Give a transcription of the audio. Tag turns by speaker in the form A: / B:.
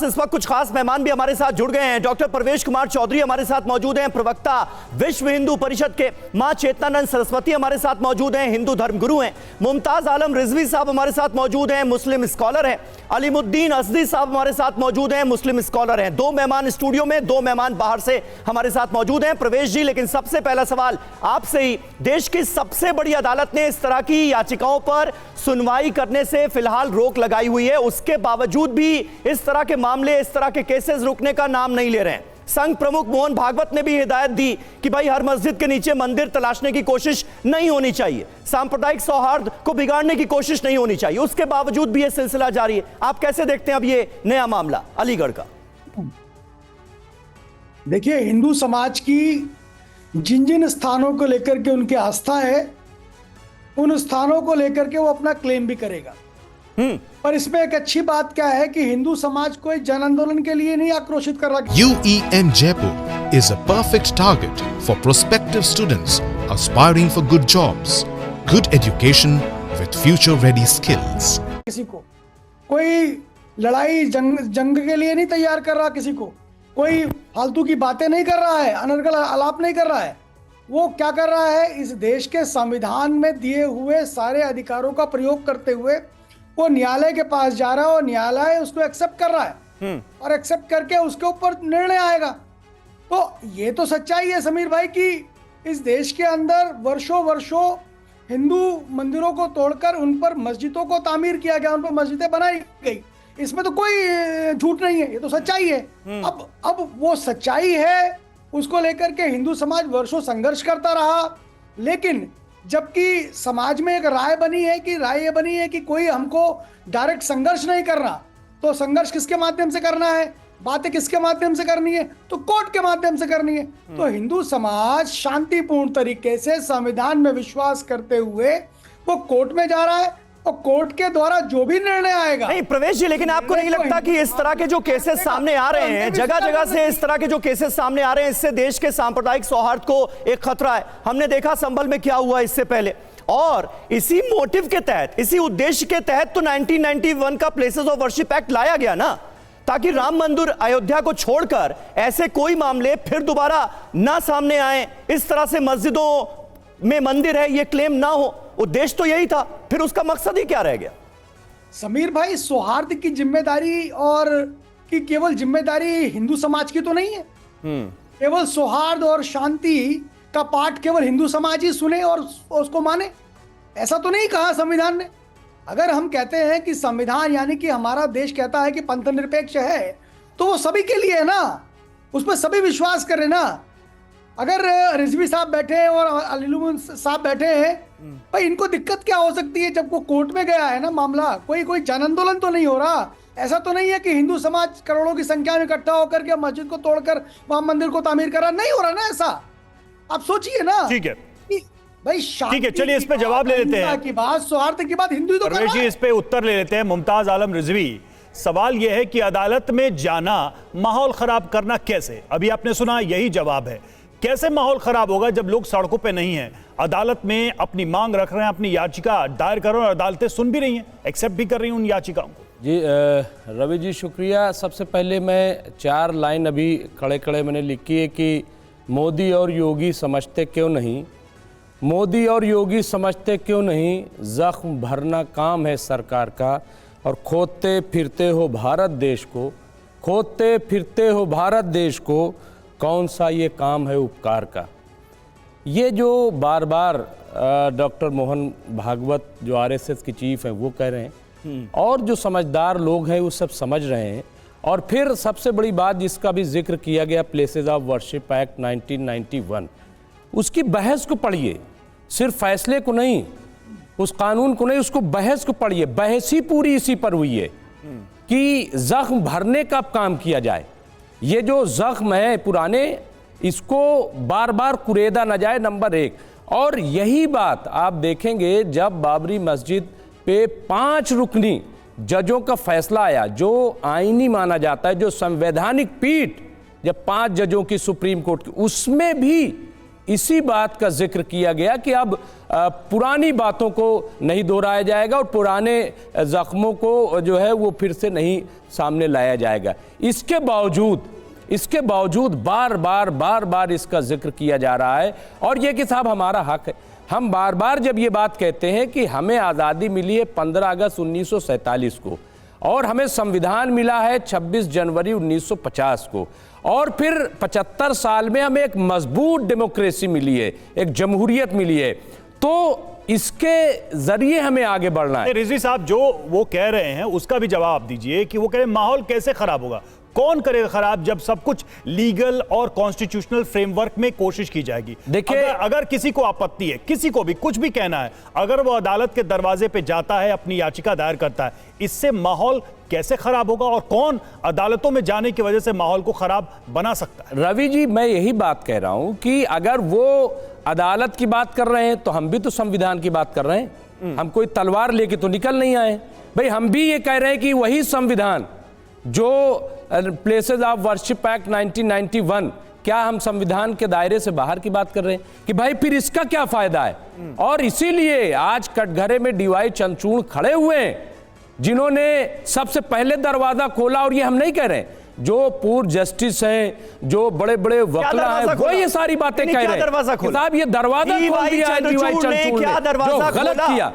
A: पास इस वक्त कुछ खास मेहमान भी हमारे साथ जुड़ गए हैं। डॉक्टर प्रवेश कुमार चौधरी हमारे साथ मौजूद हैं, प्रवक्ता विश्व हिंदू परिषद के। मां चेतनानंद सरस्वती हमारे साथ मौजूद हैं, हिंदू धर्मगुरु हैं। मुमताज आलम रिजवी साहब हमारे साथ मौजूद हैं, मुस्लिम स्कॉलर हैं। अलीमुद्दीन असदी साहब हमारे साथ मौजूद हैं, मुस्लिम स्कॉलर हैं। 2 मेहमान स्टूडियो में, 2 मेहमान बाहर से हमारे साथ मौजूद हैं। प्रवेश जी, लेकिन सबसे पहला सवाल आपसे ही। देश की सबसे बड़ी अदालत ने इस तरह की याचिकाओं पर सुनवाई करने से फिलहाल रोक लगाई हुई है, उसके बावजूद भी इस तरह के मामले, इस तरह के केसेस रुकने का नाम नहीं ले रहे हैं। संघ प्रमुख मोहन भागवत ने भी हिदायत दी कि भाई हर मस्जिद के नीचे मंदिर तलाशने की कोशिश नहीं होनी चाहिए, सांप्रदायिक सौहार्द को बिगाड़ने की कोशिश नहीं होनी चाहिए। उसके बावजूद भी यह सिलसिला जारी है। आप कैसे देखते हैं अब ये नया मामला अलीगढ़ का?
B: देखिए, हिंदू समाज की जिन जिन स्थानों को लेकर के उनकी आस्था है, उन स्थानों को लेकर के वो अपना क्लेम भी करेगा। पर इसमें एक अच्छी बात क्या है कि हिंदू समाज कोई जन आंदोलन के लिए नहीं आक्रोशित कर रहा।
C: UEM Jaipur is a perfect target for prospective students aspiring for good jobs, good education with future-ready skills.
B: किसी को कोई लड़ाई जंग के लिए नहीं तैयार कर रहा, किसी को कोई फालतू की बातें नहीं कर रहा है, अनर्गल आलाप नहीं कर रहा है। वो क्या कर रहा है, इस देश के संविधान में दिए हुए सारे अधिकारों का प्रयोग करते हुए वो न्यायालय के पास जा रहा है और न्यायालय उसको एक्सेप्ट कर रहा है और एक्सेप्ट करके उसके ऊपर निर्णय आएगा। तो ये तो सच्चाई है समीर भाई कि इस देश के अंदर वर्षों वर्षों हिंदू मंदिरों को तोड़कर उन पर मस्जिदों को तामीर किया गया, उन पर मस्जिदें बनाई गई। इसमें तो कोई झूठ नहीं है, ये तो सच्चाई है। अब वो सच्चाई है, उसको लेकर के हिंदू समाज वर्षों संघर्ष करता रहा। लेकिन जबकि समाज में एक राय बनी है कि कोई हमको डायरेक्ट संघर्ष नहीं करना, तो संघर्ष किसके माध्यम से करना है, बातें किसके माध्यम से करनी है, तो कोर्ट के माध्यम से करनी है। तो हिंदू समाज शांतिपूर्ण तरीके से संविधान में विश्वास करते हुए वो कोर्ट में जा रहा है और कोर्ट के द्वारा जो भी निर्णय आएगा।
A: नहीं प्रवेश जी, लेकिन आपको नहीं लगता कि इस तरह के जो केसेस सामने आ रहे हैं, जगह जगह से इस तरह के जो केसेस सामने आ रहे हैं, इससे देश के सांप्रदायिक सौहार्द को एक खतरा है? हमने देखा संभल में क्या हुआ इससे पहले, और इसी मोटिव के तहत, इसी उद्देश्य के तहत तो 1991 का प्लेसेस ऑफ वर्शिप एक्ट लाया गया ना, ताकि राम मंदिर अयोध्या को छोड़कर ऐसे कोई मामले फिर दोबारा ना सामने आए, इस तरह से मस्जिदों में मंदिर है ये क्लेम ना हो। उद्देश्य तो यही था, फिर उसका मकसद ही क्या रह गया?
B: समीर भाई, सौहार्द की जिम्मेदारी और की केवल जिम्मेदारी हिंदू समाज की तो नहीं है। केवल सौहार्द और शांति का पाठ केवल हिंदू समाज ही सुने और उसको माने, ऐसा तो नहीं कहा संविधान ने। अगर हम कहते हैं कि संविधान यानी कि हमारा देश कहता है कि पंथ निरपेक्ष है, तो वो सभी के लिए है ना, उस पर सभी विश्वास करें ना। अगर रिजवी साहब बैठे हैं और अलीमुद्दीन साहब बैठे हैं, भाई इनको दिक्कत क्या हो सकती है? जब वो कोर्ट में गया है ना मामला, कोई जन आंदोलन तो नहीं हो रहा। ऐसा तो नहीं है कि हिंदू समाज करोड़ों की संख्या में इकट्ठा होकर के मस्जिद को तोड़कर वहां मंदिर को तामीर करा, नहीं हो रहा ना ऐसा। आप सोचिए ना।
A: ठीक है
B: भाई,
A: ठीक है, चलिए इस पे जवाब ले लेते हैं।
B: की बात, सौहार्द की बात हिंदू तो कर रहा है।
A: इस पे उत्तर ले लेते हैं। मुमताज आलम रिजवी, सवाल यह है कि अदालत में जाना माहौल खराब करना कैसे? अभी आपने सुना, यही जवाब है। कैसे माहौल खराब होगा जब लोग सड़कों पे नहीं हैं, अदालत में अपनी मांग रख रहे हैं, अपनी याचिका दायर कर रहे हैं और अदालतें सुन भी रही हैं, एक्सेप्ट भी कर रही हैं उन याचिकाओं को?
D: जी रवि जी शुक्रिया। सबसे पहले मैं 4 लाइन अभी खड़े मैंने लिखी है कि मोदी और योगी समझते क्यों नहीं, मोदी और योगी समझते क्यों नहीं, जख्म भरना काम है सरकार का, और खोदते फिरते हो भारत देश को, खोदते फिरते हो भारत देश को, कौन सा ये काम है उपकार का। ये जो बार बार डॉक्टर मोहन भागवत जो RSS की चीफ हैं वो कह रहे हैं, और जो समझदार लोग हैं वो सब समझ रहे हैं। और फिर सबसे बड़ी बात जिसका भी जिक्र किया गया, प्लेसेस ऑफ वर्शिप एक्ट 1991, उसकी बहस को पढ़िए, सिर्फ फैसले को नहीं, उस कानून को नहीं, उसको बहस को पढ़िए। बहस ही पूरी इसी पर हुई है कि जख्म भरने का काम किया जाए। ये जो जख्म है पुराने, इसको बार बार कुरेदा न जाए, नंबर 1। और यही बात आप देखेंगे जब बाबरी मस्जिद पे 5 रुकनी जजों का फैसला आया, जो आईनी माना जाता है, जो संवैधानिक पीठ, जब 5 जजों की सुप्रीम कोर्ट की, उसमें भी इसी बात का जिक्र किया गया कि अब पुरानी बातों को नहीं दोहराया जाएगा और पुराने जख्मों को जो है वो फिर से नहीं सामने लाया जाएगा। इसके बावजूद बार बार इसका जिक्र किया जा रहा है। और ये कि साहब हमारा हक है, हम बार बार जब ये बात कहते हैं कि हमें आज़ादी मिली है 15 अगस्त 1947 को और हमें संविधान मिला है 26 जनवरी 1950 को, और फिर 75 साल में हमें एक मजबूत डेमोक्रेसी मिली है, एक जमहूरियत मिली है, तो इसके जरिए हमें आगे बढ़ना है।
E: रिजवी साहब जो वो कह रहे हैं उसका भी जवाब दीजिए कि वो कह रहे हैं माहौल कैसे खराब होगा, कौन करेगा खराब जब सब कुछ लीगल और कॉन्स्टिट्यूशनल फ्रेमवर्क में कोशिश की जाएगी।
D: देखिए
E: अगर किसी को आपत्ति है, किसी को भी कुछ भी कहना है, अगर वो अदालत के दरवाजे पे जाता है, अपनी याचिका दायर करता है, इससे माहौल कैसे खराब होगा और कौन अदालतों में जाने की वजह से माहौल को खराब बना सकता है?
D: रवि जी, मैं यही बात कह रहा हूं कि अगर वो अदालत की बात कर रहे हैं तो हम भी तो संविधान की बात कर रहे हैं। हम कोई तलवार लेके तो निकल नहीं आए भाई। हम भी ये कह रहे हैं कि वही संविधान जो प्लेसेस ऑफ वर्शिप एक्ट 1991, क्या हम संविधान के दायरे से बाहर की बात कर रहे हैं कि भाई फिर इसका क्या फायदा है? और इसीलिए आज कटघरे में डीवाई चंद्रचूड़ खड़े हुए हैं जिन्होंने सबसे पहले दरवाजा खोला। और ये हम नहीं कह रहे हैं, जो पूर्व जस्टिस हैं, जो बड़े बड़े वकील हैं, वो ये सारी बातें कह रहे हैं। साहब ये दरवाजा खोल दिया डीवाई चंद्रचूड़ ने, जो गलत किया।